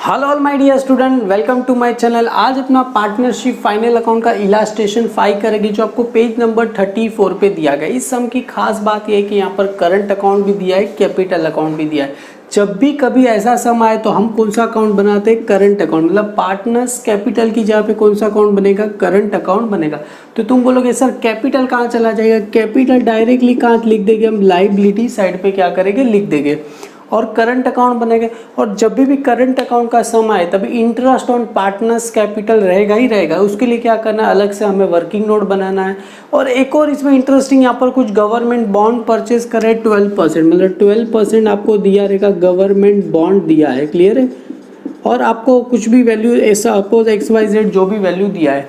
Hello all my dear student, welcome to my channel. आज अपना partnership final account का illustration 5 करेंगे जो आपको पेज नंबर 34 पे दिया गया है। इस सम की खास बात यह है कि यहाँ पर करंट अकाउंट भी दिया है, कैपिटल अकाउंट भी दिया है। जब भी कभी ऐसा सम आए तो हम कौन सा अकाउंट बनाते हैं? Current account. मतलब पार्टनर्स कैपिटल की जगह पे कौन सा अकाउंट बनेगा? करंट अकाउंट बनेगा। तो तुम बोलोगे सर कैपिटल कहाँ चला जाएगा? कैपिटल डायरेक्टली कहाँ लिख देंगे? हम लाइबिलिटी साइड पे क्या करेंगे? लिख देंगे और करंट अकाउंट बनेगा। और जब भी करंट अकाउंट का सम आए तभी इंटरेस्ट ऑन पार्टनर्स कैपिटल रहेगा ही रहेगा। उसके लिए क्या करना है? अलग से हमें वर्किंग नोट बनाना है। और एक और इसमें इंटरेस्टिंग यहाँ पर कुछ गवर्नमेंट बॉन्ड परचेज करे 12%, मतलब 12% आपको दिया रहेगा, गवर्नमेंट बॉन्ड दिया है। क्लियर है? और आपको कुछ भी वैल्यू ऐसा सपोज XYZ जो भी वैल्यू दिया है,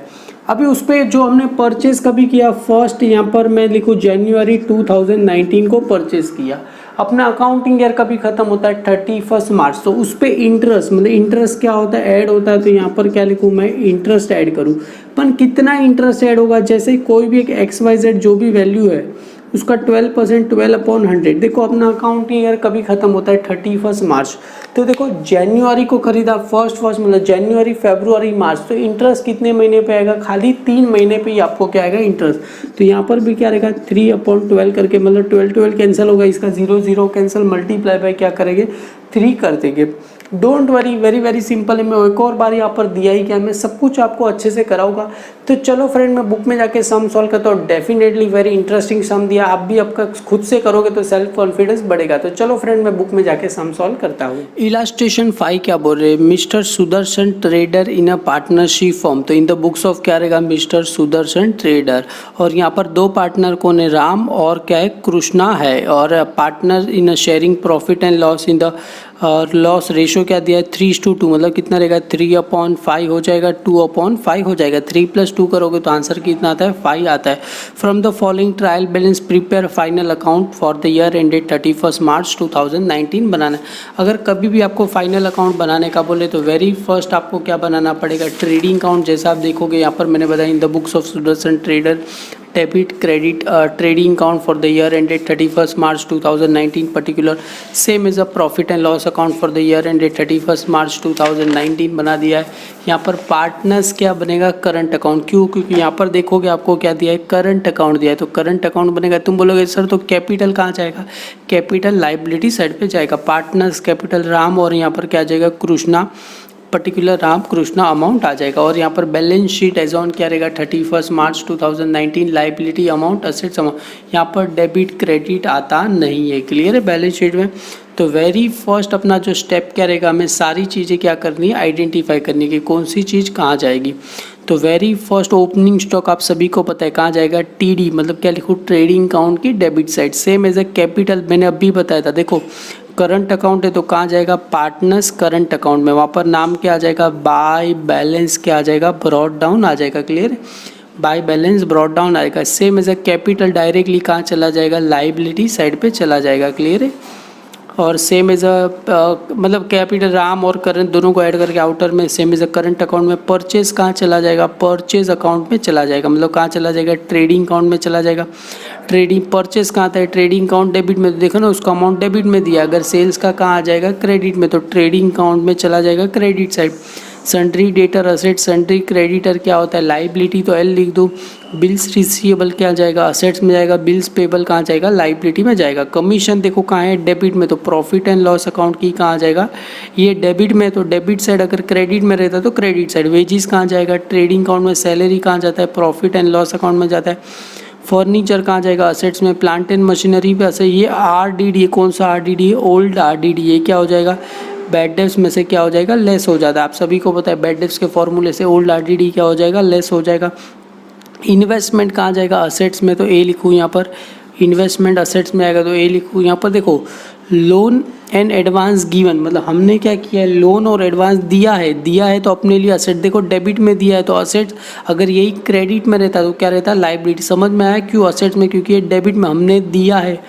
अभी उस पर जो हमने परचेज कभी किया, फर्स्ट यहाँ पर मैं लिखूँ जनवरी 2019 को परचेज किया। अपना अकाउंटिंग ईयर कभी खत्म होता है 31 मार्च, तो उस पर इंटरेस्ट, मतलब इंटरेस्ट क्या होता है? ऐड होता है। तो यहाँ पर क्या लिखूँ मैं? इंटरेस्ट ऐड करूँ। पर कितना इंटरेस्ट ऐड होगा? जैसे कोई भी एक XYZ जो भी वैल्यू है उसका 12%, 12/100। देखो अपना अकाउंटिंग ईयर कभी खत्म होता है 31 मार्च। तो देखो जनवरी को खरीदा, फर्स्ट मतलब जनवरी, फरवरी, मार्च, तो इंटरेस्ट कितने महीने पे आएगा? खाली 3 महीने पे ही आपको क्या आएगा? इंटरेस्ट। तो यहाँ पर भी क्या रहेगा? 3/12 करके, मतलब 12 कैंसिल होगा, इसका 0 कैंसिल, मल्टीप्लाई बाय क्या करेंगे? 3 कर देंगे। Don't worry, very very simple है। मैं एक और बार यहाँ पर दिया ही क्या, मैं सब कुछ आपको अच्छे से कराऊंगा। तो चलो फ्रेंड, मैं बुक में जाके सम सॉल्व करता हूँ। डेफिनेटली वेरी इंटरेस्टिंग सम दिया, आप भी आपका खुद से करोगे तो सेल्फ कॉन्फिडेंस बढ़ेगा। तो चलो फ्रेंड, मैं बुक में जाके सम सॉल्व करता हूँ। इलास्ट्रेशन 5 क्या बोल रहे हैं? Mister Sudarshan trader in a partnership form. तो इन द बुक्स ऑफ क्या रहेगा? Mister Sudarshan trader. और यहाँ पर दो पार्टनर कौन है? राम और क्या है? कृष्णा है। और partner in a sharing profit and loss in the, और लॉस रेशो क्या दिया है? 3:2, मतलब कितना रहेगा? 3/5 हो जाएगा, 2/5 हो जाएगा। 3 + 2 करोगे तो आंसर कितना आता है? 5 आता है। From the following trial balance prepare final account for the year ended 31 मार्च 2019 बनाना है। अगर कभी भी आपको फाइनल अकाउंट बनाने का बोले तो वेरी फर्स्ट आपको क्या बनाना पड़ेगा? Trading account. जैसा आप देखोगे यहाँ पर मैंने बताया in the books of Sudarshan trader, debit credit trading account for the year ended 31st March 2019 particular, same as a profit and loss account for the year ended 31st March 2019 बना दिया है। यहाँ पर पार्टनर्स क्या बनेगा? Current account. क्यों? क्योंकि यहाँ पर देखोगे आपको क्या दिया है? करंट अकाउंट दिया है, तो करंट अकाउंट बनेगा। तुम बोलोगे सर तो कैपिटल कहाँ जाएगा? कैपिटल लाइबिलिटी साइड पे जाएगा। पार्टनर्स कैपिटल राम, और यहाँ पर क्या जाएगा? कृष्णा, पर्टिकुलर राम कृष्णा अमाउंट आ जाएगा। और यहाँ पर बैलेंस शीट एज ऑन क्या रहेगा? 31 मार्च 2019 लाइबिलिटी अमाउंट, असेट्स अमाउंट। यहाँ पर डेबिट क्रेडिट आता नहीं है। क्लियर है? बैलेंस शीट में। तो वेरी फर्स्ट अपना जो स्टेप क्या रहेगा? हमें सारी चीज़ें क्या करनी है? आइडेंटिफाई करनी है कौन सी चीज़ कहाँ जाएगी। तो वेरी फर्स्ट ओपनिंग स्टॉक आप सभी को पता है कहाँ जाएगा? TD, मतलब क्या लिखूँ? ट्रेडिंग अकाउंट की debit side. Same as a capital, मैंने अभी बताया था। देखो करंट अकाउंट है तो कहाँ जाएगा? पार्टनर्स करंट अकाउंट में। वहाँ पर नाम क्या आ जाएगा? बाय बैलेंस क्या आ जाएगा? ब्रॉड डाउन आ जाएगा। Clear? By balance brought down आएगा। Same as a capital directly कहाँ चला जाएगा? लाइबिलिटी साइड पे चला जाएगा। क्लियर है? और सेम एज अ मतलब कैपिटल राम और करंट दोनों को ऐड करके आउटर में same as a current account में। परचेज कहाँ चला जाएगा? परचेज अकाउंट में चला जाएगा, मतलब कहाँ चला जाएगा? ट्रेडिंग अकाउंट में चला जाएगा। ट्रेडिंग परचेज कहाँ आता है? ट्रेडिंग अकाउंट डेबिट में। तो देखो ना, उसका अमाउंट डेबिट में दिया। अगर सेल्स का कहाँ आ जाएगा? क्रेडिट में, तो ट्रेडिंग अकाउंट में चला जाएगा credit side. Sundry debtor asset, sundry creditor क्या होता है? लाइबिलिटी, तो L लिख दो। बिल्स रिसीवेबल क्या जाएगा? असेट्स में जाएगा। बिल्स पेबल कहाँ जाएगा? लाइबिलिटी में जाएगा। कमीशन देखो कहाँ है? डेबिट में, तो प्रॉफिट एंड लॉस अकाउंट की कहाँ जाएगा? ये डेबिट में, तो डेबिट साइड। अगर क्रेडिट में रहता तो क्रेडिट साइड। वेजिस कहाँ जाएगा? ट्रेडिंग अकाउंट में। सैलरी कहाँ जाता है? प्रॉफिट एंड लॉस अकाउंट में जाता है। फर्नीचर कहाँ जाएगा? असेट्स में। प्लांट एंड मशीनरी पे ऐसे। ये RDD, कौन सा RDD है? Old RDD। ये क्या हो जाएगा? बैड डेब्ट्स में से क्या हो जाएगा? लेस हो जाता है। आप सभी को पता है बैड डेब्ट्स के फॉर्मूले से ओल्ड RDD क्या हो जाएगा? लेस हो जाएगा। इन्वेस्टमेंट कहाँ जाएगा? असेट्स में, तो A लिखूँ यहाँ पर। इन्वेस्टमेंट असेट्स में आएगा तो A लिखूँ यहाँ पर। देखो लोन एंड एडवांस गिवन, मतलब हमने क्या किया है? लोन और एडवांस दिया है तो अपने लिए असेट। देखो डेबिट में दिया है तो असेट। अगर यही क्रेडिट में रहता तो क्या रहता? लाइबिलिटी। समझ में आया क्यों असेट्स में? क्योंकि ये डेबिट में हमने दिया है,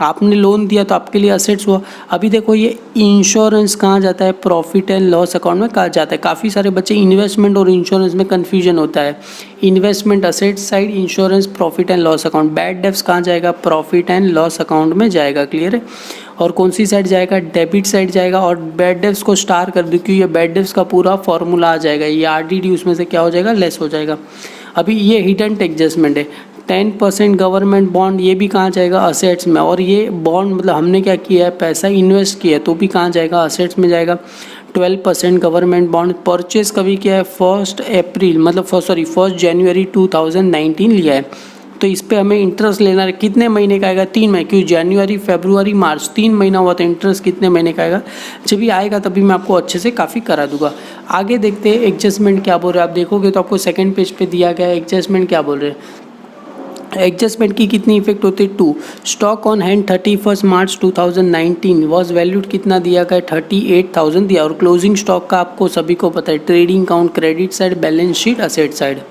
आपने लोन दिया तो आपके लिए असेट्स हुआ। अभी देखो ये इंश्योरेंस कहाँ जाता है? प्रॉफिट एंड लॉस अकाउंट में कहाँ जाता है? काफ़ी सारे बच्चे इन्वेस्टमेंट और इंश्योरेंस में कन्फ्यूजन होता है। Investment asset side, insurance profit and loss account. Bad debts कहाँ जाएगा? प्रॉफिट एंड लॉस अकाउंट में जाएगा। क्लियर है? और कौन सी साइड जाएगा, डेबिट साइड जाएगा। और बैड डेब्ट्स को स्टार कर दो क्योंकि ये बैड डेब्ट्स का पूरा फॉर्मूला आ जाएगा, ये RDD उसमें से क्या हो जाएगा, लेस हो जाएगा। अभी ये हिडन एडजस्टमेंट है, 10% गवर्नमेंट बॉन्ड, ये भी कहाँ जाएगा, असेट्स में। और ये बॉन्ड मतलब हमने क्या किया है, पैसा इन्वेस्ट किया है तो भी कहाँ जाएगा, असेट्स में जाएगा। 12% गवर्नमेंट बॉन्ड परचेज कभी किया है, 1 जनवरी 2019 लिया है, तो इस पे हमें इंटरेस्ट लेना है। कितने महीने का आएगा, 3 महीने, क्योंकि जनवरी फरवरी मार्च 3 महीना हुआ, तो इंटरेस्ट कितने महीने का आएगा। जब भी आएगा तभी मैं आपको अच्छे से काफ़ी करा दूंगा। आगे देखते हैं एडजस्टमेंट क्या बोल रहे हैं। आप देखोगे तो आपको सेकंड पेज पे दिया गया है एडजस्टमेंट क्या बोल रहे हैं। एडजस्टमेंट की कितनी इफेक्ट होती है, 2। Stock on hand 31 March 2019 was valued कितना दिया गया, 38,000 दिया। और क्लोजिंग स्टॉक का आपको सभी को पता है, trading count, credit side, balance sheet, asset side.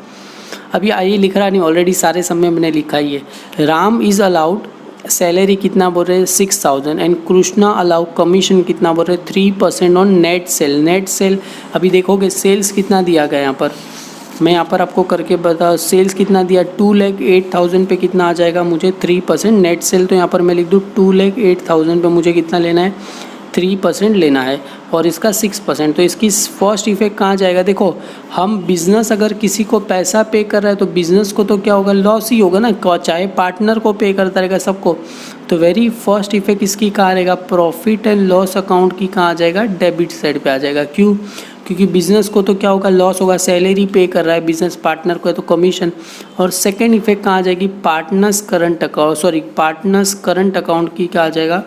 अभी आइए लिख रहा नहीं, ऑलरेडी सारे समय मैंने लिखा ही है। राम इज़ अलाउड सैलरी कितना बोल रहे हैं, 6,000 एंड कृष्णा अलाउ कमीशन कितना बोल रहे हैं, 3% on net cell. Net cell अभी देखोगे सेल्स कितना दिया गया यहाँ पर, मैं यहाँ पर आपको करके बता, सेल्स कितना दिया, 2,08,000 पे कितना आ जाएगा मुझे, 3% नेट सेल। तो यहाँ पर मैं लिख दूँ 2,08,000 पे मुझे कितना लेना है, 3% लेना है और इसका 6%। तो इसकी फर्स्ट इफेक्ट कहाँ जाएगा, देखो हम बिजनेस अगर किसी को पैसा पे कर रहा है तो बिजनेस को तो क्या होगा, लॉस ही होगा ना, चाहे पार्टनर को पे करता रहेगा सबको। तो वेरी फर्स्ट इफेक्ट इसकी कहाँ रहेगा, प्रॉफिट एंड लॉस अकाउंट की कहाँ आ जाएगा, डेबिट साइड पे आ जाएगा। क्यों, क्योंकि बिजनेस को तो क्या होगा, लॉस होगा, सैलरी पे कर रहा है बिजनेस, पार्टनर को है तो कमीशन। और सेकेंड इफेक्ट कहाँ आ जाएगी, पार्टनर्स करंट अकाउंट की क्या आ जाएगा,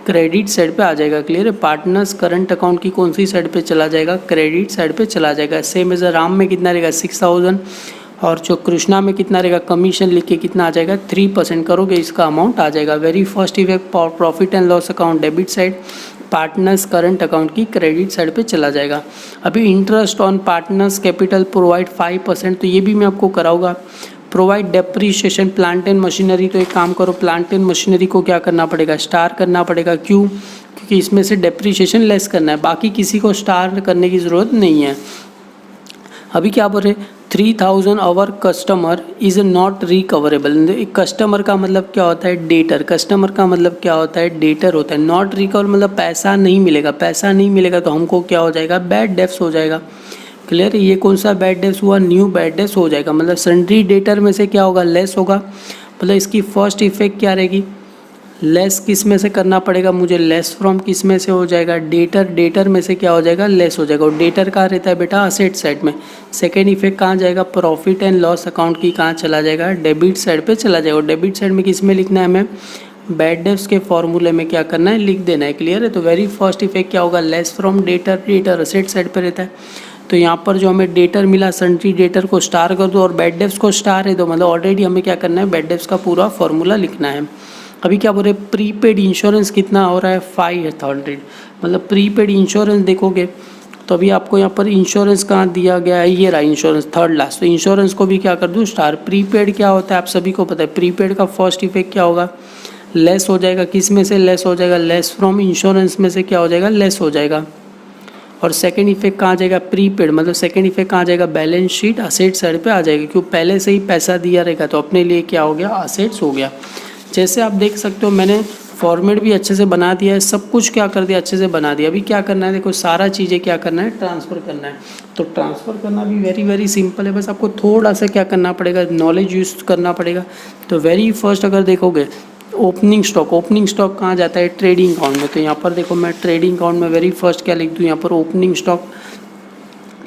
क्रेडिट साइड पे आ जाएगा। क्लियर है, पार्टनर्स करंट अकाउंट की कौन सी साइड पे चला जाएगा, क्रेडिट साइड पे चला जाएगा। सेम एज राम में कितना रहेगा, 6,000 और जो कृष्णा में कितना रहेगा, कमीशन लिख के कितना आ जाएगा, 3% करोगे इसका अमाउंट आ जाएगा। Very first effect profit and loss account debit side, partners current account की क्रेडिट साइड पे चला जाएगा। अभी interest on partners capital provide 5%, तो ये भी मैं आपको कराऊंगा। Provide depreciation plant and machinery, तो एक काम करो, प्लांट एंड मशीनरी को क्या करना पड़ेगा, स्टार करना पड़ेगा। क्यों, क्योंकि इसमें से डेप्रीशिएशन लेस करना है, बाकी किसी को स्टार करने की ज़रूरत नहीं है। अभी क्या बोल रहे, 3,000 our customer is not recoverable. Customer का मतलब क्या होता है, डेटर। कस्टमर का मतलब क्या होता है, डेटर होता है। नॉट रिकवर मतलब पैसा नहीं मिलेगा, पैसा नहीं मिलेगा तो हमको क्या हो जाएगा, बैड डेब्ट्स हो जाएगा। क्लियर है, ये कौन सा बैड डेब्ट्स हुआ, न्यू बैड डेब्ट्स हो जाएगा। मतलब सन्ड्री डेटर में से क्या होगा, लेस होगा। मतलब इसकी फर्स्ट इफेक्ट क्या रहेगी, लेस किस में से करना पड़ेगा मुझे, लेस फ्रॉम किस में से हो जाएगा, डेटर। डेटर में से क्या हो जाएगा, लेस हो जाएगा। और डेटर कहाँ रहता है बेटा, असेट साइड में। सेकेंड इफेक्ट कहाँ जाएगा, प्रॉफिट एंड लॉस अकाउंट की कहाँ चला जाएगा, डेबिट साइड पे चला जाएगा। और डेबिट साइड में किस में लिखना है हमें, बैड डेब्ट्स के फॉर्मूले में क्या करना है, लिख देना है। क्लियर है, तो वेरी फर्स्ट इफेक्ट क्या होगा, less from debtor. Debtor asset side पे रहता है, तो यहाँ पर जो हमें डेटर मिला, सन्ड्री डेटर को स्टार कर दो और बैड डेब्ट्स को स्टार है, तो मतलब ऑलरेडी हमें क्या करना है, बैड डेब्ट्स का पूरा फॉर्मूला लिखना है। अभी क्या बोल रहे हैं, प्रीपेड इंश्योरेंस कितना हो रहा है, 500। मतलब प्रीपेड इंश्योरेंस देखोगे तो अभी आपको यहाँ पर इंश्योरेंस कहाँ दिया गया है, ये रहा इंश्योरेंस, थर्ड लास्ट। तो इंश्योरेंस को भी क्या कर दूँ, स्टार। प्रीपेड क्या होता है आप सभी को पता है, प्रीपेड का फर्स्ट इफेक्ट क्या होगा, लेस हो जाएगा। किस में से लेस हो जाएगा, लेस फ्रॉम इंश्योरेंस में से क्या हो जाएगा, लेस हो जाएगा। और सेकंड इफेक्ट कहाँ जाएगा, प्रीपेड। मतलब सेकंड इफेक्ट कहाँ जाएगा, बैलेंस शीट असेट साइड पे आ जाएगा, क्योंकि पहले से ही पैसा दिया रहेगा तो अपने लिए क्या हो गया, असेट्स हो गया। जैसे आप देख सकते हो मैंने फॉर्मेट भी अच्छे से बना दिया है, सब कुछ क्या कर दिया, अच्छे से बना दिया। अभी क्या करना है, देखो सारा चीज़ें क्या करना है, ट्रांसफ़र करना है। तो ट्रांसफ़र करना भी वेरी वेरी सिंपल है, बस आपको थोड़ा सा क्या करना पड़ेगा, नॉलेज यूज़ करना पड़ेगा। तो वेरी फर्स्ट अगर देखोगे ओपनिंग स्टॉक कहाँ जाता है, ट्रेडिंग अकाउंट में। तो यहाँ पर देखो मैं ट्रेडिंग अकाउंट में वेरी फर्स्ट क्या लिख दूँ, यहाँ पर ओपनिंग स्टॉक।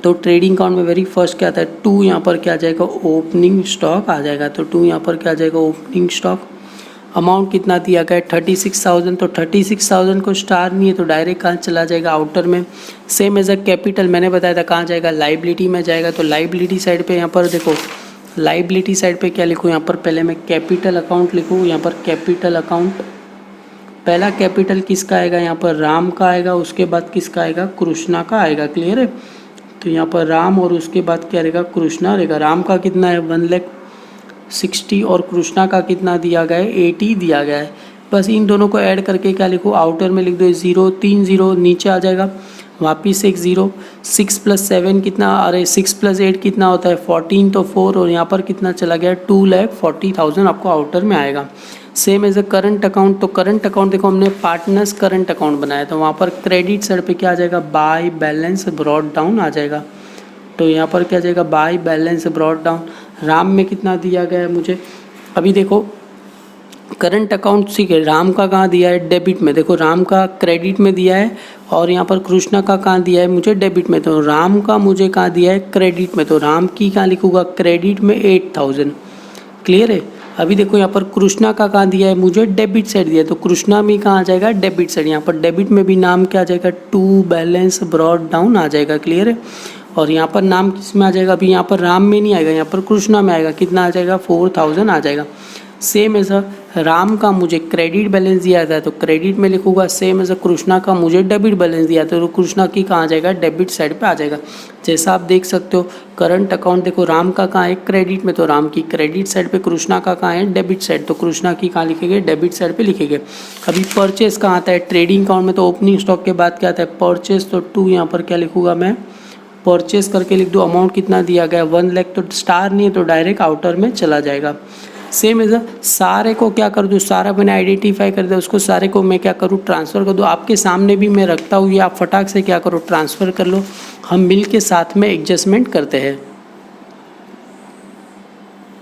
तो ट्रेडिंग अकाउंट में वेरी फर्स्ट क्या आता है, 2, यहाँ पर क्या आ जाएगा, ओपनिंग स्टॉक आ जाएगा। तो 2 यहाँ पर क्या आ जाएगा, ओपनिंग स्टॉक। अमाउंट कितना दिया गया है, 36,000। तो 36,000 को स्टार नहीं है तो डायरेक्ट कहाँ चला जाएगा, आउटर में। सेम एज अ कैपिटल मैंने बताया था कहाँ जाएगा, लाइबिलिटी में जाएगा। तो लाइबिलिटी साइड पे यहाँ पर देखो, लाइबिलिटी साइड पे क्या लिखूँ, यहाँ पर पहले मैं कैपिटल अकाउंट लिखूँ। यहाँ पर कैपिटल अकाउंट, पहला कैपिटल किसका आएगा, यहाँ पर राम का आएगा, उसके बाद किसका आएगा, कृष्णा का आएगा। क्लियर है, तो यहाँ पर राम और उसके बाद क्या रहेगा, कृष्णा रहेगा। राम का कितना है, 1,60,000 और कृष्णा का कितना दिया गया है, 80 दिया गया है। बस इन दोनों को ऐड करके क्या लिखो, आउटर में लिख दो 0, 3 0 नीचे आ जाएगा, वापिस एक 0। 6 + 7 कितना, अरे 6 + 8 कितना होता है, 14। तो 4 और यहाँ पर कितना चला गया, 2,40,000 आपको आउटर में आएगा। Same as a current account, तो करंट अकाउंट देखो हमने पार्टनर्स करंट अकाउंट बनाया तो वहाँ पर क्रेडिट साइड पे क्या आ जाएगा, बाय बैलेंस ब्रॉट डाउन आ जाएगा। तो यहाँ पर क्या जाएगा, by balance brought down. Ram में कितना दिया गया है मुझे, अभी देखो करंट अकाउंट ठीक है, राम का कहाँ दिया है, डेबिट में। देखो राम का क्रेडिट में दिया है और यहाँ पर कृष्णा का कहाँ दिया है मुझे, डेबिट में। तो राम का मुझे कहाँ दिया है, क्रेडिट में। तो राम की कहाँ लिखूँगा, क्रेडिट में 8000। क्लियर है। अभी देखो यहाँ पर कृष्णा का कहाँ दिया है मुझे, डेबिट साइड दिया है। तो कृष्णा में कहाँ आ जाएगा, डेबिट साइड। यहाँ पर डेबिट में भी नाम क्या आ जाएगा, टू बैलेंस ब्रॉट डाउन आ जाएगा। क्लियर है। और यहाँ पर नाम किस में आ जाएगा, अभी यहाँ पर राम में नहीं आएगा, यहाँ पर कृष्णा में आएगा। कितना आ जाएगा, 4000 आ जाएगा। सेम एज अ राम का मुझे क्रेडिट बैलेंस दिया था तो क्रेडिट में लिखूंगा। सेम एज अ कृष्णा का मुझे डेबिट बैलेंस दिया था तो कृष्णा की कहाँ आ जाएगा, डेबिट साइड पे आ जाएगा। जैसा आप देख सकते हो करंट अकाउंट देखो राम का कहाँ है, क्रेडिट में। तो राम की क्रेडिट साइड पे, कृष्णा का कहाँ है, डेबिट साइड। तो कृष्णा की कहाँ लिखेंगे, डेबिट साइड पे लिखेंगे। अभी परचेस कहाँ आता है, ट्रेडिंग अकाउंट में। तो ओपनिंग स्टॉक के बाद क्या आता है, परचेस। तो 2 यहाँ पर क्या लिखूंगा मैं, परचेस करके लिख दूँ। अमाउंट कितना दिया गया, 1 लाख। तो स्टार नहीं है तो डायरेक्ट आउटर में चला जाएगा। सेम एज सारे को क्या कर दूँ, सारा मैंने आइडेंटिफाई कर दिया, उसको सारे को मैं क्या करूँ, ट्रांसफ़र कर दूँ। आपके सामने भी मैं रखता हूँ, ये आप फटाक से क्या करो, ट्रांसफ़र कर लो। हम मिल के साथ में एडजस्टमेंट करते हैं।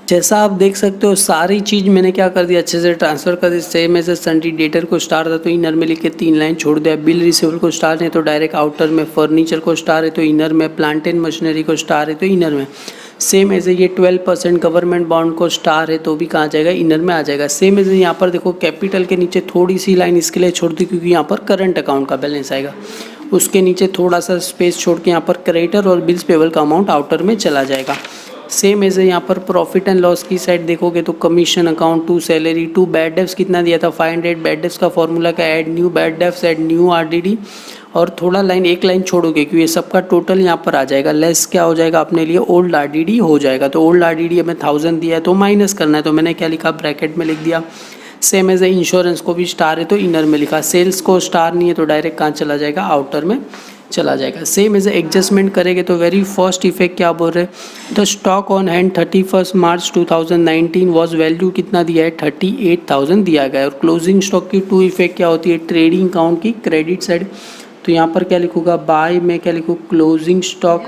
जैसा आप देख सकते हो सारी चीज़ मैंने क्या कर दिया, अच्छे से ट्रांसफ़र कर दी। सेम एज संडे डेटर को स्टार था तो इनर में लिख के 3 लाइन छोड़ दिया। बिल रिसीवेबल को स्टार है तो डायरेक्ट आउटर में, फर्नीचर को स्टार है तो इनर में, प्लांट एंड मशीनरी को स्टार है तो इनर में। सेम एज ये 12% गवर्नमेंट बॉन्ड को स्टार है तो भी कहाँ जाएगा, इनर में आ जाएगा। सेम एज यहाँ पर देखो कैपिटल के नीचे थोड़ी सी लाइन इसके लिए छोड़ दी क्योंकि यहाँ पर करंट अकाउंट का बैलेंस आएगा। उसके नीचे थोड़ा सा स्पेस छोड़ के यहाँ पर क्रेडिटर और बिल्स पेबल का अमाउंट आउटर में चला जाएगा। सेम एज यहाँ पर प्रॉफिट एंड लॉस की साइड देखोगे तो commission account, to salary, to bad debts कितना दिया था 500। बैड डेब्ट्स का फॉर्मूला का add new bad debts, add new RDD. और थोड़ा लाइन एक लाइन छोड़ोगे क्योंकि ये सबका टोटल यहाँ पर आ जाएगा। लेस क्या हो जाएगा अपने लिए, ओल्ड आरडीडी हो जाएगा। तो ओल्ड आरडीडी हमें 1000 दिया है तो माइनस करना है तो मैंने क्या लिखा, ब्रैकेट में लिख दिया। सेम एज इंश्योरेंस को भी स्टार है तो इनर में लिखा। सेल्स को स्टार नहीं है तो डायरेक्ट कहाँ चला जाएगा, आउटर में चला जाएगा। सेम एज एडजस्टमेंट करेंगे तो वेरी फर्स्ट इफेक्ट क्या बोल रहे हैं, the stock on hand 31 March 2019 was value कितना दिया है, 38,000 दिया गया है। और क्लोजिंग स्टॉक की 2 इफेक्ट क्या होती है, ट्रेडिंग अकाउंट की क्रेडिट साइड। तो यहाँ पर क्या लिखूँगा, बाय में क्या लिखूँ, क्लोजिंग स्टॉक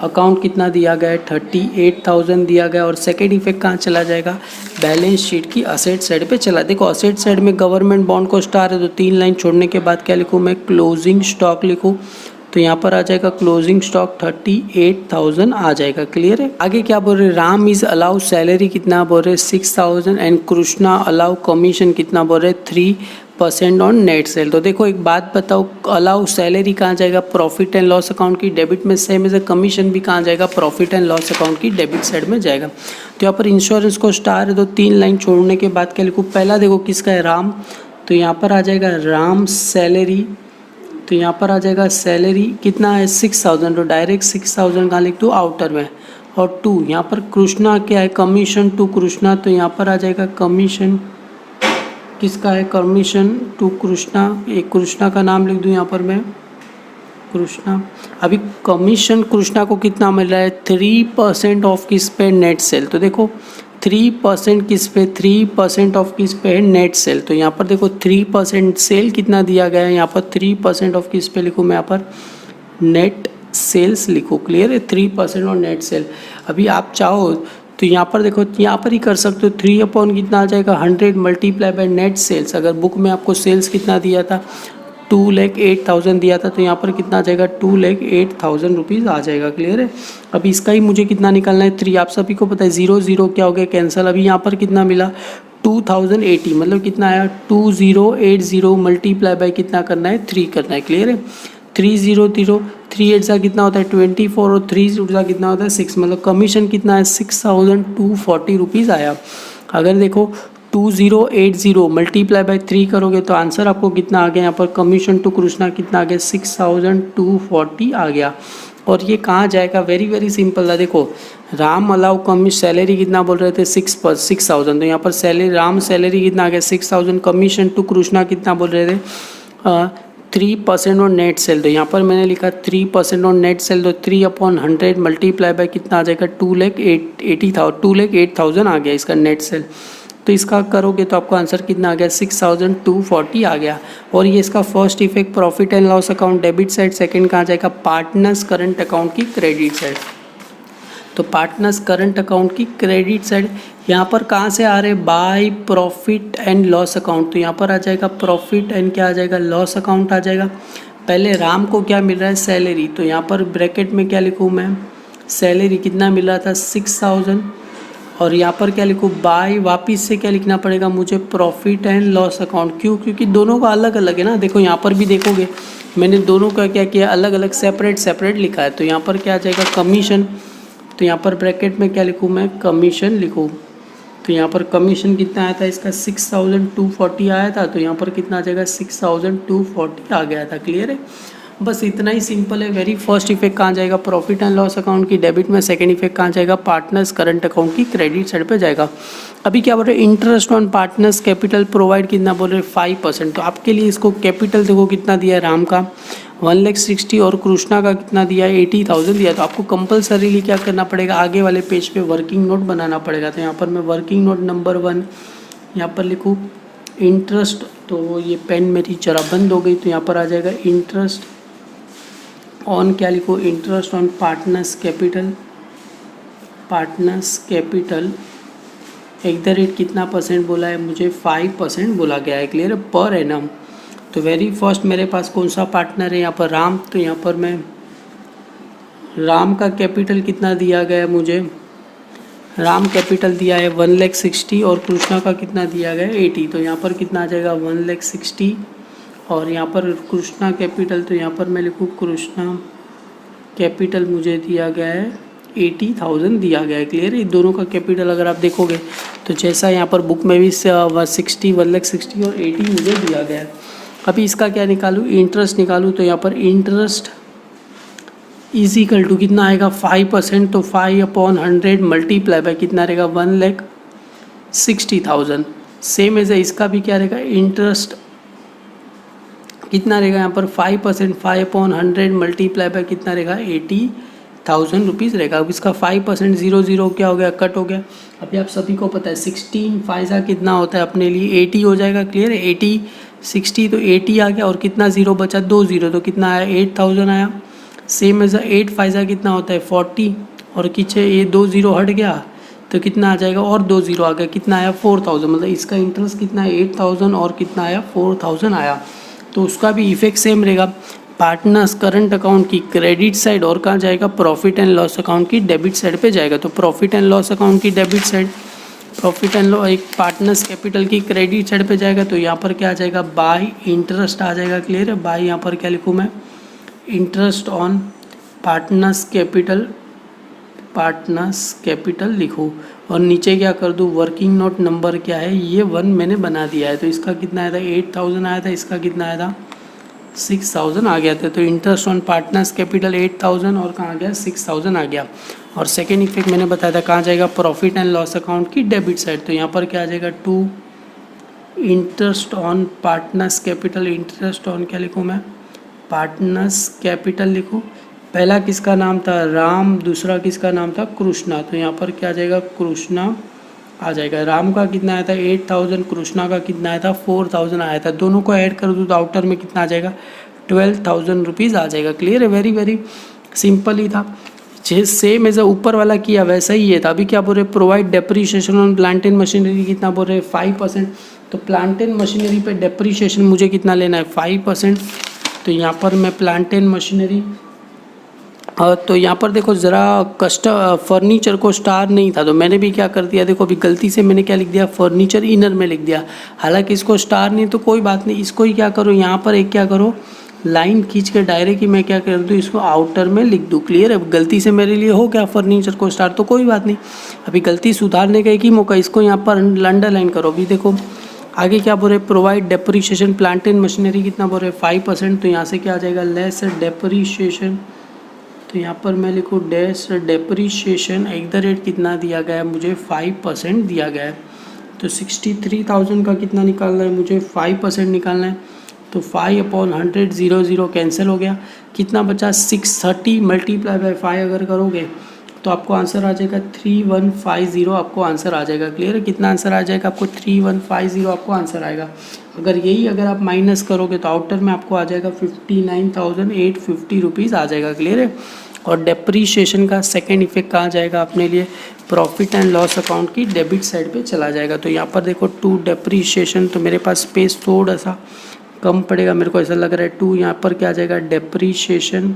अकाउंट कितना दिया गया है, 38,000 दिया गया। और सेकेंड इफेक्ट कहाँ चला जाएगा, बैलेंस शीट की असेट साइड पे चला। देखो असेट साइड में गवर्नमेंट बॉन्ड को स्टार है तो 3 लाइन छोड़ने के बाद क्या लिखूँ मैं, क्लोजिंग स्टॉक लिखूँ। तो यहाँ पर आ जाएगा क्लोजिंग स्टॉक 38,000 आ जाएगा। क्लियर है। आगे क्या बोल रहे, राम इज अलाउ सैलरी कितना बोल रहे 6,000 एंड कृष्णा अलाउ कमीशन कितना बोल रहे 3% ऑन नेट सेल। तो देखो एक बात बताओ, अलाउ सैलरी कहाँ जाएगा, प्रॉफिट एंड लॉस अकाउंट की डेबिट में। सेम एज कमीशन भी कहाँ जाएगा, प्रॉफिट एंड लॉस अकाउंट की डेबिट साइड में जाएगा। तो यहाँ पर इंश्योरेंस को स्टार है तो 3 लाइन छोड़ने के बाद क्या लिखूँ, पहला देखो किसका है, राम। तो यहाँ पर आ जाएगा राम सैलरी। तो यहाँ पर आ जाएगा सैलरी कितना है 6,000 तो डायरेक्ट 6,000 कहाँ लिख दूँ, आउटर में। और 2 यहाँ पर कृष्णा क्या है, कमीशन टू कृष्णा। तो यहाँ पर आ जाएगा कमीशन किसका है, कमीशन टू कृष्णा। एक कृष्णा का नाम लिख दूँ यहाँ पर मैं, कृष्णा। अभी कमीशन कृष्णा को कितना मिल रहा है, 3% ऑफ किस पे, नेट सेल। तो देखो 3% किस पे, 3% ऑफ किस पे है, नेट सेल। तो यहाँ पर देखो 3% सेल कितना दिया गया है, यहाँ पर 3% ऑफ किस पे लिखूँ मैं, यहाँ पर नेट सेल्स लिखो। क्लियर है, 3% और नेट सेल। अभी आप चाहो तो यहाँ पर देखो, यहाँ पर ही कर सकते हो। 3 अपॉन कितना आ जाएगा, 100 मल्टीप्लाई बाय नेट सेल्स। अगर बुक में आपको सेल्स कितना दिया था, 2,08,000 दिया था तो यहाँ पर कितना आ जाएगा, 2,08,000 रुपीज़ आ जाएगा। क्लियर है। अभी इसका ही मुझे कितना निकालना है, 3। आप सभी को पता है 0 0 क्या हो गया, कैंसिल। अभी यहाँ पर कितना मिला, 2080, मतलब कितना आया 2080 मल्टीप्लाई बाय कितना करना है, 3 करना है। क्लियर है। 300 3 8 सा कितना होता है 24 और 3 सा कितना होता है 6, मतलब कमीशन कितना है 6,240 रुपीज़ आया। अगर देखो 2080 मल्टीप्लाई बाय 3 करोगे तो आंसर आपको कितना आ गया, यहाँ पर कमीशन टू कृष्णा कितना आ गया 6,240 आ गया। और ये कहाँ जाएगा, वेरी वेरी सिंपल था। देखो राम अलाउ कमी सैलरी कितना बोल रहे थे 6,000 तो यहाँ पर सैलरी राम सैलरी कितना आ गया 6,000। कमीशन टू कृष्णा कितना बोल रहे थे 3% ऑन नेट सेल। तो यहाँ पर मैंने लिखा 3% ऑन नेट सेल। तो 3/100 मल्टीप्लाई बाय कितना आ जाएगा 2,08,000 आ गया इसका नेट सेल। तो इसका करोगे तो आपको आंसर कितना आ गया 6240 आ गया। और ये इसका first effect profit and loss account debit side, second कहाँ जाएगा पार्टनर्स करंट अकाउंट की क्रेडिट साइड। तो पार्टनर्स करंट अकाउंट की क्रेडिट साइड यहाँ पर कहाँ से आ रहे by profit and loss account, तो यहाँ पर आ जाएगा प्रॉफिट एंड क्या आ जाएगा लॉस अकाउंट आ जाएगा। पहले राम को क्या मिल रहा है सैलरी, तो यहाँ पर ब्रैकेट में क्या लिखूँ मैं सैलरी कितना मिल रहा था 6000, और यहाँ पर क्या लिखूँ बाय, वापिस से क्या लिखना पड़ेगा मुझे प्रॉफिट एंड लॉस अकाउंट। क्यों? क्योंकि दोनों का अलग अलग है ना। देखो यहाँ पर भी देखोगे मैंने दोनों का क्या किया अलग अलग सेपरेट लिखा है। तो यहाँ पर क्या आ जाएगा कमीशन, तो यहाँ पर ब्रैकेट में क्या लिखूँ मैं कमीशन लिखूँ। तो यहाँ पर कमीशन कितना आया था इसका 6240 आया था, तो यहाँ पर कितना आ जाएगा 6240 आ गया था। क्लियर है? बस इतना ही सिंपल है। वेरी फर्स्ट इफेक्ट कहाँ जाएगा प्रॉफिट एंड लॉस अकाउंट की डेबिट में, सेकंड इफेक्ट कहाँ जाएगा पार्टनर्स करंट अकाउंट की क्रेडिट साइड पे जाएगा। अभी क्या बोल रहे हैं interest on partners capital provide कितना बोल रहे 5%। तो आपके लिए इसको कैपिटल देखो कितना दिया है राम का 1,60,000 और कृष्णा का कितना दिया है 80,000 दिया। तो आपको कंपलसरीली क्या करना पड़ेगा आगे वाले पेज पे वर्किंग नोट बनाना पड़ेगा। तो यहाँ पर मैं वर्किंग नोट नंबर 1 यहाँ पर लिखूँ इंटरेस्ट, तो ये पेन मेरी जरा बंद हो गई, तो यहाँ पर आ जाएगा इंटरेस्ट ऑन क्या लिखो इंटरेस्ट ऑन पार्टनर्स कैपिटल @ कितना परसेंट बोला है मुझे 5% बोला गया है। क्लियर है? Per annum. तो वेरी फर्स्ट मेरे पास कौन सा पार्टनर है यहाँ पर राम, तो यहाँ पर मैं राम का कैपिटल कितना दिया गया है मुझे, राम कैपिटल दिया है 1,60,000 और कृष्णा का कितना दिया गया है 80। तो यहाँ पर कितना आ जाएगा 1,60,000 और यहाँ पर कृष्णा कैपिटल, तो यहाँ पर मैं लिखूँ कृष्णा कैपिटल मुझे दिया गया है 80,000 दिया गया है। क्लियर है? दोनों का कैपिटल अगर आप देखोगे तो जैसा यहाँ पर बुक में भी 1,60,000 और 80 मुझे दिया गया है। अभी इसका क्या निकालूँ इंटरेस्ट निकालूँ, तो यहाँ पर इंटरेस्ट = कितना आएगा 5%, तो 5/100 मल्टीप्लाई बाय कितना रहेगा 1,60,000। सेम एज इसका भी क्या रहेगा इंटरेस्ट कितना रहेगा यहाँ पर 5%, 5/100 मल्टीप्लाई बाय कितना रहेगा 80,000 रुपीज़ रहेगा। अब इसका 5% 0 क्या हो गया कट हो गया। अभी आप सभी को पता है 16 फाइजा कितना होता है अपने लिए 80 हो जाएगा। क्लियर है? 80 60 तो 80 आ गया और कितना 0 बचा 2 0, तो कितना आया 8,000 आया। सेम एज 8 फाइजा कितना होता है 40 और पीछे ये 2 0 हट गया तो कितना आ जाएगा और 2 0 आ गया, कितना आया 4,000। मतलब इसका इंटरेस्ट कितना है 8,000 और कितना आया 4,000 आया। तो उसका भी इफेक्ट सेम रहेगा पार्टनर्स करंट अकाउंट की क्रेडिट साइड और कहाँ जाएगा प्रॉफिट एंड लॉस अकाउंट की डेबिट साइड पे जाएगा। तो प्रॉफिट एंड लॉस अकाउंट की debit side profit and loss एक पार्टनर्स कैपिटल की क्रेडिट साइड पे जाएगा। तो यहाँ पर क्या आ जाएगा बाय इंटरेस्ट आ जाएगा। क्लियर है? बाय यहाँ पर क्या लिखूँ मैं इंटरेस्ट ऑन पार्टनर्स कैपिटल लिखूँ और नीचे क्या कर दूँ वर्किंग नोट नंबर क्या है ये 1 मैंने बना दिया है। तो इसका कितना आया था 8,000 आया था, इसका कितना आया था 6,000 आ गया था। तो इंटरेस्ट ऑन पार्टनर्स कैपिटल 8,000 और कहाँ आ गया 6,000 आ गया। और सेकेंड इफेक्ट मैंने बताया था कहाँ जाएगा प्रॉफिट एंड लॉस अकाउंट की डेबिट साइड। तो यहाँ पर क्या आ जाएगा 2 interest on partners capital, interest on क्या लिखूँ मैं पार्टनर्स कैपिटल लिखूँ। पहला किसका नाम था राम, दूसरा किसका नाम था कृष्णा। तो यहाँ पर क्या आ जाएगा कृष्णा आ जाएगा। राम का कितना आया था 8,000, कृष्णा का कितना आया था 4,000 आया था। दोनों को ऐड कर दूँ तो आउटर में कितना आ जाएगा 12,000 रुपीज़ आ जाएगा। क्लियर है? वेरी वेरी सिंपल ही था। सेम एज ऊपर वाला किया वैसा ही ये था। अभी क्या बोल रहे provide depreciation on plant and machinery कितना बोल रहे 5%। तो प्लांट एंड मशीनरी पे डेप्रीशिएशन मुझे कितना लेना है 5%। तो यहाँ पर मैं प्लांट एंड मशीनरी तो यहाँ पर देखो ज़रा फर्नीचर को स्टार नहीं था तो मैंने भी क्या कर दिया, देखो अभी गलती से मैंने क्या लिख दिया फर्नीचर इनर में लिख दिया। हालांकि इसको स्टार नहीं तो कोई बात नहीं, इसको ही क्या करो यहाँ पर एक क्या करो लाइन खींच के डायरेक्ट ही मैं क्या कर दूँ इसको आउटर में लिख दूँ। क्लियर है? गलती से मेरे लिए हो गया फर्नीचर को स्टार तो कोई बात नहीं, अभी गलती सुधारने का एक ही मौका, इसको यहाँ पर अंडरलाइन करो। अभी देखो आगे क्या बोल रहे provide depreciation plant and machinery कितना बोल रहे 5%। तो यहाँ से क्या आ जाएगा लेस डेप्रीशिएशन। तो यहाँ पर मैं लिखूँ डैश डेप्रीशिएशन @ कितना दिया गया है मुझे 5% दिया गया है। तो 63,000 का कितना निकालना है मुझे 5% निकालना है। तो 5/100 0 0 कैंसिल हो गया, कितना बचा 630 मल्टीप्लाई बाय 5 अगर करोगे तो आपको आंसर आ जाएगा 3150, आपको आंसर आ जाएगा। क्लियर है? कितना आंसर आ जाएगा आपको? 3150 आपको आंसर आएगा। अगर आप माइनस करोगे तो आउटर में आपको आ जाएगा 59,850 रुपीज़ आ जाएगा। क्लियर है? और डेप्रीशिएशन का सेकेंड इफेक्ट कहाँ जाएगा अपने लिए? प्रॉफिट एंड लॉस अकाउंट की डेबिट साइड पे चला जाएगा। तो यहाँ पर देखो 2 डेप्रीशिएशन, तो मेरे पास स्पेस थोड़ा सा कम पड़ेगा, मेरे को ऐसा लग रहा है 2। यहाँ पर क्या आ जाएगा? डेप्रीशिएशन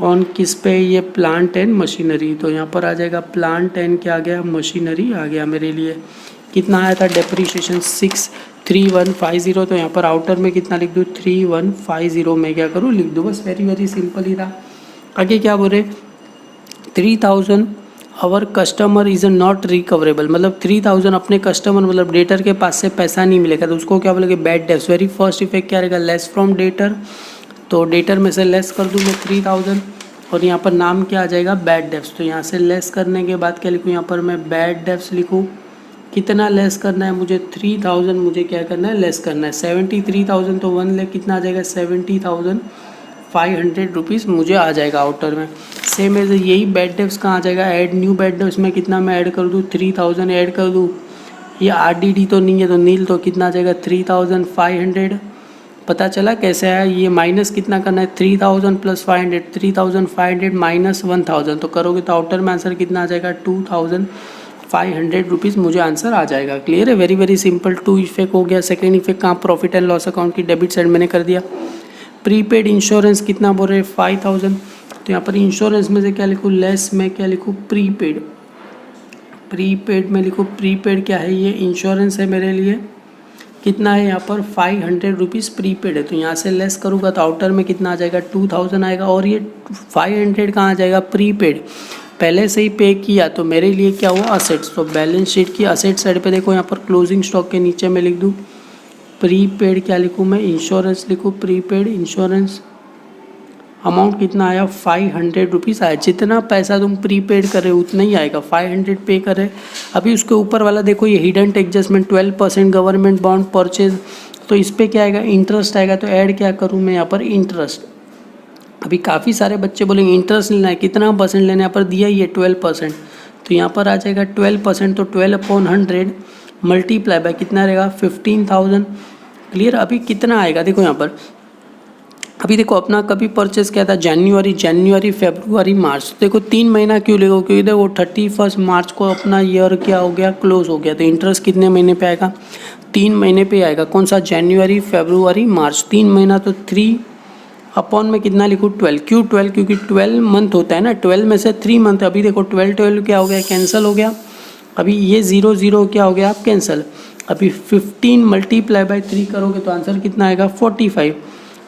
ऑन किस पे? ये प्लांट एंड मशीनरी। तो यहाँ पर आ जाएगा प्लांट एंड क्या आ गया? मशीनरी आ गया मेरे लिए। कितना आया था डेप्रीशिएशन? 63150। तो यहाँ पर आउटर में कितना लिख दूँ? 3150 में क्या करूँ? लिख दूँ। बस वेरी सिंपल ही था। आगे क्या बोल रहे? 3000 our customer is not recoverable, मतलब 3000 अपने कस्टमर मतलब डेटर के पास से पैसा नहीं मिलेगा, तो उसको क्या बोलेंगे? Bad debts. Very first effect क्या रहेगा? Less from debtor. तो डेटर में से लेस कर दूँ मैं 3000, और यहाँ पर नाम क्या आ जाएगा? Bad debts. तो यहाँ से लेस करने के बाद क्या लिखूँ? यहाँ पर मैं बैड डेब्ट्स लिखूँ। कितना लेस करना है मुझे? 3000 मुझे क्या करना है? लेस करना है। 73,000 तो 1 लाख कितना आ जाएगा? 70,500 रुपीज़ मुझे आ जाएगा आउटर में। सेम एज यही बैड डेब्ट्स कहाँ आ जाएगा? ऐड न्यू बैड डेब्ट्स में कितना मैं ऐड कर दूँ? 3000 ऐड कर दूँ। ये RDD तो नहीं है तो नील, तो कितना आ जाएगा? 3500। पता चला कैसे आया? ये माइनस कितना करना है? 3000 प्लस 500, 3500 माइनस 1000, तो करोगे तो आउटर में आंसर कितना आ जाएगा? 2500 रुपीज़ मुझे आंसर आ जाएगा। क्लियर है? Very simple. 2 इफेक्ट हो गया। सेकेंड इफेक्ट कहाँ? प्रॉफिट एंड लॉस अकाउंट की डेबिट साइड मैंने कर दिया। प्रीपेड इंश्योरेंस कितना बोल रहे हैं? 5000। तो यहाँ पर इंश्योरेंस में से क्या लिखूँ? लेस में क्या लिखूँ? प्रीपेड। प्रीपेड में लिखूँ। प्रीपेड क्या है? ये इंश्योरेंस है मेरे लिए। कितना है यहाँ पर? 500 रुपीज़ प्रीपेड है। तो यहाँ से लेस करूँगा तो आउटर में कितना आ जाएगा? 2000 आएगा। और ये 500 कहाँ आ जाएगा? प्रीपेड। पहले से ही पे किया तो मेरे लिए क्या हुआ? असेट्स। तो बैलेंस शीट की असेट साइड पे देखो, यहाँ पर क्लोजिंग स्टॉक के नीचे मैं लिख दूँ प्रीपेड। क्या लिखूँ मैं? इंश्योरेंस लिखूँ। Prepaid insurance. अमाउंट कितना आया? 500 रुपीज़ आया। जितना पैसा तुम प्रीपेड करे उतना ही आएगा। 500 पे करे। अभी उसके ऊपर वाला देखो, ये hidden adjustment 12% government bond purchase, तो इस पर क्या आएगा? इंटरेस्ट आएगा। तो ऐड क्या करूँ मैं यहाँ पर? इंटरेस्ट। अभी काफ़ी सारे बच्चे बोलेंगे इंटरेस्ट लेना है, कितना परसेंट लेना है? यहाँ पर दिया ही है 12%, तो यहाँ पर आ जाएगा 12%। तो 12/100 मल्टीप्लाई बाय कितना रहेगा? 15,000। क्लियर? अभी कितना आएगा देखो यहाँ पर। अभी देखो अपना कभी परचेस किया था? जनवरी फरवरी मार्च। देखो 3 महीना क्यों लेगा? क्योंकि देखो 31 मार्च को अपना ईयर क्या हो गया? क्लोज हो गया। तो इंटरेस्ट कितने महीने पे आएगा? 3 महीने पे आएगा। कौन सा? जनवरी फरवरी मार्च। 3 महीना तो 3 अपॉन में कितना लिखूँ? 12। क्यों 12? क्योंकि 12 मंथ होता है ना, 12 में से 3 मंथ। अभी देखो 12 क्या हो गया? कैंसिल हो गया। अभी ये 0 क्या हो गया? आप कैंसिल। अभी 15 मल्टीप्लाई बाय 3 करोगे तो आंसर कितना आएगा? 45।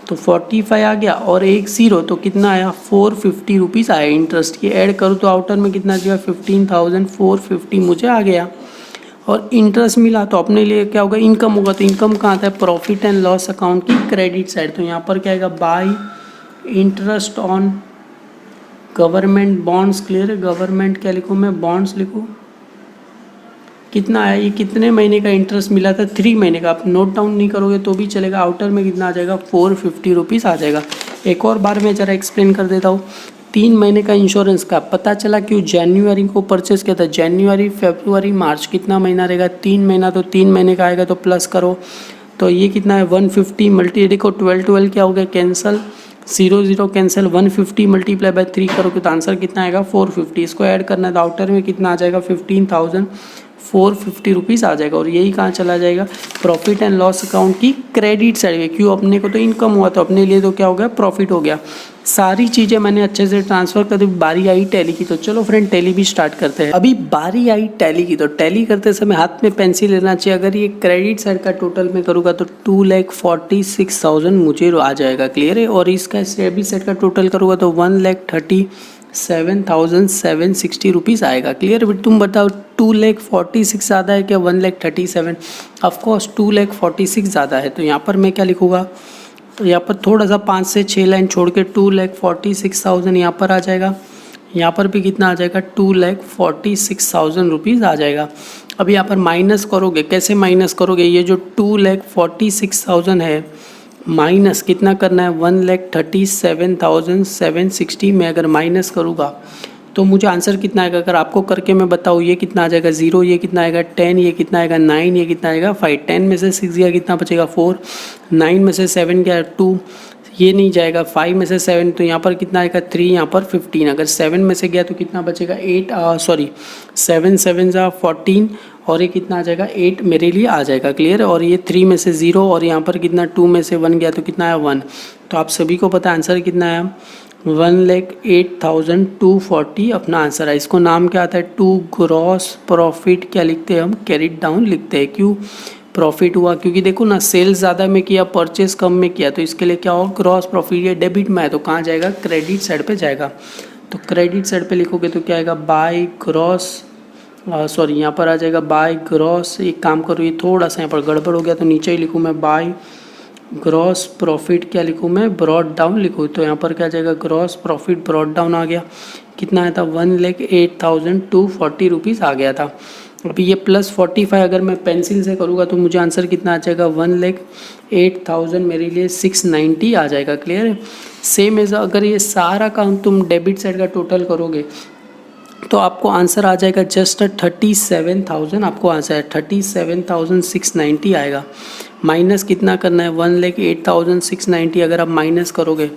तो 45 आ गया और एक 0, तो कितना आया? 450 रुपीज़ आया इंटरेस्ट की। ऐड करूँ तो आउटर में कितना दिया? 15,450 मुझे आ गया। और इंटरेस्ट मिला तो अपने लिए क्या होगा? इनकम होगा। तो इनकम कहाँ आता है? प्रॉफिट एंड लॉस अकाउंट की क्रेडिट साइड। तो यहाँ पर क्या आएगा? Bye interest on government bonds. Clear है? गवर्नमेंट क्या लिखूँ मैं? बॉन्ड्स लिखूँ। कितना आया? ये कितने महीने का इंटरेस्ट मिला था? 3 महीने का। आप नोट डाउन नहीं करोगे तो भी चलेगा। आउटर में कितना आ जाएगा? 450 रुपीज़ आ जाएगा। एक और बार मैं ज़रा एक्सप्लेन कर देता हूँ। 3 महीने का इंश्योरेंस का पता चला क्यों जनवरी को परचेस किया था? जनवरी फरवरी मार्च कितना महीना रहेगा? 3 महीना। तो 3 महीने का आएगा तो प्लस करो। तो ये कितना है? 150 मल्टी देखो 12 क्या हो गया? कैंसल। 0 कैंसिल। 150 मल्टीप्लाई बाय 3 करोगे तो आंसर कितना आएगा? 450। इसको ऐड करना है तो आउटर में कितना आ जाएगा? 15,450 रुपीज़ आ जाएगा। और यही कहाँ चला जाएगा? प्रॉफिट एंड लॉस अकाउंट की क्रेडिट साइड में। क्यों? अपने को तो इनकम हुआ तो अपने लिए तो क्या हो गया? प्रॉफिट हो गया। सारी चीज़ें मैंने अच्छे से ट्रांसफ़र कर दी। बारी आई टैली की, तो चलो फ्रेंड टैली भी स्टार्ट करते हैं। अभी बारी आई टैली की, तो टैली करते समय हाथ में पेंसिल लेना चाहिए। अगर ये क्रेडिट साइड का टोटल में करूँगा तो 2,46,000 मुझे आ जाएगा। क्लियर है? और इसका डेबिट साइड का टोटल करूँगा तो 1,37,760 रुपीज़ आएगा। क्लियर? बट तुम बताओ 2,46,000 ज़्यादा है क्या 1,37,000? ऑफकोर्स 2,46,000 ज़्यादा है। तो यहाँ पर मैं क्या लिखूँगा? तो यहाँ पर थोड़ा सा 5 से 6 लाइन छोड़ के 2,46,000 यहाँ पर आ जाएगा। यहाँ पर भी कितना आ जाएगा? 2,46,000 रुपीज़ आ जाएगा। अब यहाँ पर माइनस करोगे। कैसे माइनस करोगे? ये जो 2,46,000 है माइनस कितना करना है? 1,37,760 में अगर माइनस करूँगा तो मुझे आंसर कितना आएगा अगर आपको करके मैं बताऊँ, ये कितना आ जाएगा 0, ये कितना आएगा 10, ये कितना आएगा 9, ये कितना आएगा 5। 10 में से 6 गया कितना बचेगा 4, 9 में से 7 गया 2, ये नहीं जाएगा, 5 में से 7 तो यहाँ पर कितना आएगा 3, यहाँ पर 15। अगर 7 में से गया तो कितना बचेगा 8, सॉरी 7 7 जा 14 और ये कितना आ जाएगा 8 मेरे लिए आ जाएगा। क्लियर है। और ये 3 में से 0 और यहाँ पर कितना 2 में से 1 गया तो कितना आया 1। तो आप सभी को पता आंसर कितना आया 1,08,240 अपना आंसर है। इसको नाम क्या आता है, टू ग्रॉस प्रॉफिट क्या लिखते हैं हम, कैरिड डाउन लिखते हैं। क्यों प्रॉफिट हुआ, क्योंकि देखो ना सेल्स ज़्यादा में किया परचेस कम में किया, तो इसके लिए क्या होगा ग्रॉस प्रॉफिट। ये डेबिट में है तो कहाँ जाएगा, क्रेडिट साइड पे जाएगा। तो क्रेडिट साइड पे लिखोगे तो क्या आएगा बाय ग्रॉस, सॉरी यहाँ पर आ जाएगा बाय ग्रॉस। एक काम करो, ये थोड़ा सा यहाँ पर गड़बड़ हो गया तो नीचे ही लिखूँ मैं बाय ग्रॉस प्रॉफिट क्या लिखूँ मैं, ब्रॉड डाउन लिखूँ। तो यहाँ पर क्या जाएगा ग्रॉस प्रॉफिट ब्रॉड डाउन आ गया। कितना आया था 1,08,240 रुपीज़ आ गया था। अभी ये +45 अगर मैं पेंसिल से करूँगा तो मुझे आंसर कितना आ जाएगा 1,08,000 मेरे लिए 690 आ जाएगा। क्लियर है। सेम एज अगर ये सारा काम तुम डेबिट साइड का टोटल करोगे तो आपको आंसर आ जाएगा जस्ट 37,000, आपको आंसर है 37,690 आएगा। माइनस कितना करना है 1,08,690, अगर आप माइनस करोगे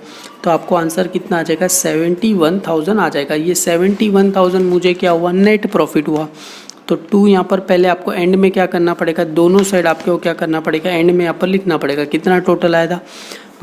तो आपको आंसर कितना आ जाएगा 71,000 आ जाएगा। ये 71,000 मुझे क्या हुआ नेट प्रॉफिट हुआ। तो 2 यहाँ पर पहले आपको एंड में क्या करना पड़ेगा, दोनों साइड आपको क्या करना पड़ेगा एंड में यहाँ पर लिखना पड़ेगा। कितना टोटल आया था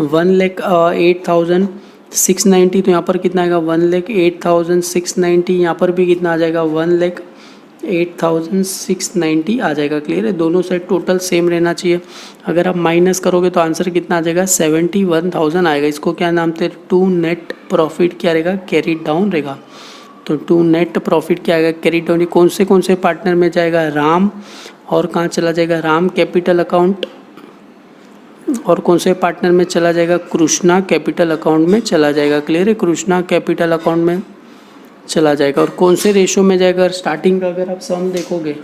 1,08,690, तो यहाँ पर कितना आएगा 1,08,690, यहाँ पर भी कितना आ जाएगा 1,08,690 आ जाएगा। क्लियर है। दोनों साइड टोटल सेम रहना चाहिए। अगर आप माइनस करोगे तो आंसर कितना आ जाएगा 71,000 आएगा। इसको क्या नाम थे, टू नेट प्रॉफिट क्या रहेगा, कैरी डाउन रहेगा। तो टू नेट प्रॉफिट क्या आएगा, कैरी डाउन। कौन से पार्टनर में जाएगा, राम, और कहाँ चला जाएगा राम कैपिटल अकाउंट, और कौन से पार्टनर में चला जाएगा, कृष्णा कैपिटल अकाउंट में चला जाएगा। क्लियर है। कृष्णा कैपिटल अकाउंट में चला जाएगा। और कौन से रेशो में जाएगा, स्टार्टिंग का अगर आप सम देखोगे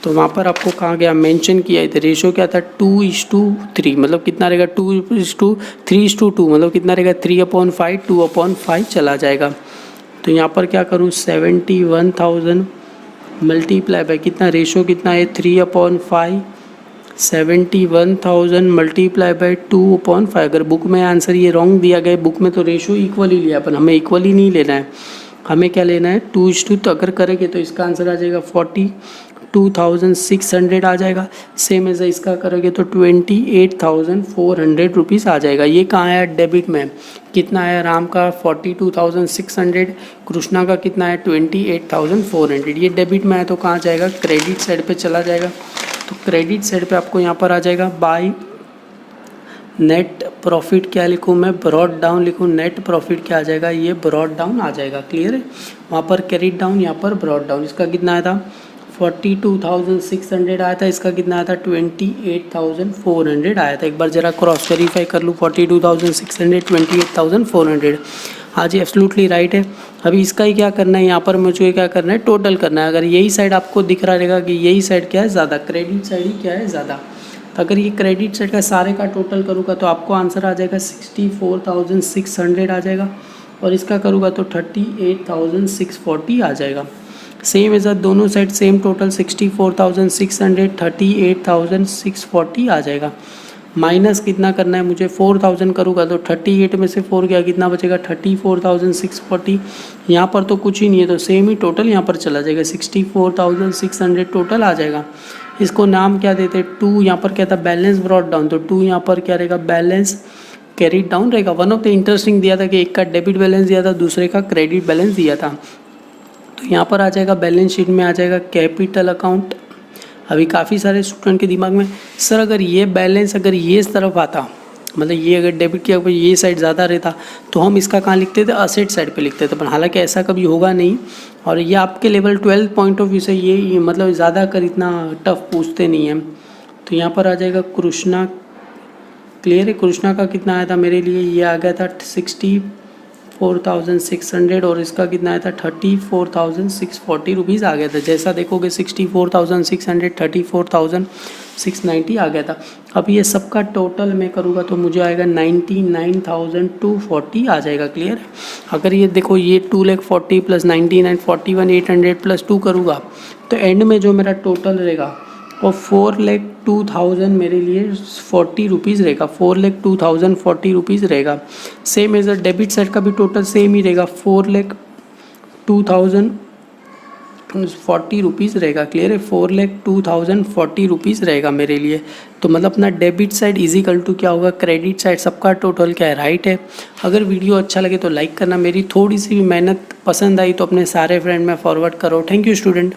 तो वहाँ पर आपको कहाँ गया मेंशन किया है, रेशो क्या था 2:3, मतलब कितना रहेगा 3:2, मतलब कितना रहेगा 3/5, 2/5 चला जाएगा। तो यहाँ पर क्या करूँ 71,000 मल्टीप्लाई बाय कितना, रेशो कितना है 3/5, 71,000 मल्टीप्लाई बाय 2/5। अगर बुक में आंसर ये रॉन्ग दिया गया, बुक में तो रेशो इक्वल ही लिया, पर हमें इक्वल ही नहीं लेना है, हमें क्या लेना है 2:2। तो अगर करेंगे तो इसका आंसर आ जाएगा 42,600 आ जाएगा। सेम एज इसका करोगे तो 28,400 रुपीज़ आ जाएगा। ये कहाँ आया डेबिट में, कितना आया राम का 42,600, कृष्णा का कितना है 28,400। ये डेबिट में है तो कहाँ जाएगा क्रेडिट साइड पे चला जाएगा। तो क्रेडिट साइड पे आपको यहाँ पर आ जाएगा बाय नेट प्रॉफिट क्या लिखूँ मैं, ब्रॉड डाउन लिखूँ। नेट प्रॉफिट क्या आ जाएगा, ये ब्रॉड डाउन आ जाएगा। क्लियर है। वहाँ पर कैरिड डाउन, यहाँ पर ब्रॉड डाउन। इसका कितना आया था 42,600 आया था, इसका कितना आया था 28,400 आया था। एक बार जरा क्रॉस वेरीफाई कर लूँ, 42,600 28,400। हाँ जी एब्सोल्युटली राइट है। अभी इसका ही क्या करना है, यहाँ पर मुझे क्या करना है टोटल करना है। अगर यही साइड आपको दिख रहा रहेगा कि यही साइड क्या है ज़्यादा, क्रेडिट साइड ही क्या है ज़्यादा, तो अगर ये क्रेडिट साइड का सारे का टोटल करूँगा तो आपको आंसर आ जाएगा 64,600 आ जाएगा, और इसका करूँगा तो 38,640 आ जाएगा। सेम एज दोनों साइड सेम टोटल 64,600 38,640 आ जाएगा। माइनस कितना करना है मुझे 4,000 करूँगा तो 38 में से 4 गया कितना बचेगा 34,640। यहाँ पर तो कुछ ही नहीं है तो सेम ही टोटल यहाँ पर चला जाएगा 64,600 टोटल आ जाएगा। इसको नाम क्या देते हैं 2, यहाँ पर क्या था बैलेंस ब्रॉड डाउन, तो 2 यहाँ पर क्या रहेगा बैलेंस कैरिड डाउन रहेगा। वन ऑफ द इंटरेस्टिंग दिया था कि एक का डेबिट बैलेंस दिया था दूसरे का क्रेडिट बैलेंस दिया था। तो यहाँ पर आ जाएगा बैलेंस शीट में आ जाएगा कैपिटल अकाउंट। अभी काफ़ी सारे स्टूडेंट के दिमाग में सर अगर ये बैलेंस अगर ये इस तरफ आता, मतलब ये अगर डेबिट किया हुआ ये साइड ज़्यादा रहता तो हम इसका कहाँ लिखते थे असेट साइड पे लिखते थे, पर हालांकि ऐसा कभी होगा नहीं। और ये आपके लेवल 12 पॉइंट ऑफ व्यू से ये मतलब ज़्यादा कर इतना टफ पूछते नहीं हैं। तो यहाँ पर आ जाएगा कृष्णा। क्लियर है। कृष्णा का कितना आया था मेरे लिए, ये आ गया था 64,600 और इसका कितना आया था 34,640 रुपीज़ आ गया था। जैसा देखोगे 64,600 34,690 आ गया था। अब ये सबका टोटल मैं करूँगा तो मुझे आएगा 99,240 आ जाएगा। क्लियर है। अगर ये देखो ये 2,40,000 प्लस 99,41 800 प्लस 2 करूँगा तो एंड में जो मेरा टोटल रहेगा और 4,02,000 मेरे लिए 40 रुपीज़ रहेगा। 4,02,040 रुपीज़ रहेगा। Same as a debit side का भी टोटल सेम ही रहेगा 4,02,040 रुपीज़ रहेगा। क्लियर है। 4,02,040 रुपीज़ रहेगा मेरे लिए। तो मतलब अपना डेबिट साइड इजिकल टू क्या होगा क्रेडिट साइड, सबका टोटल क्या है राइट है। अगर वीडियो अच्छा लगे तो लाइक करना, मेरी थोड़ी सी भी मेहनत पसंद आई तो अपने सारे फ्रेंड में फॉरवर्ड करो। Thank you student.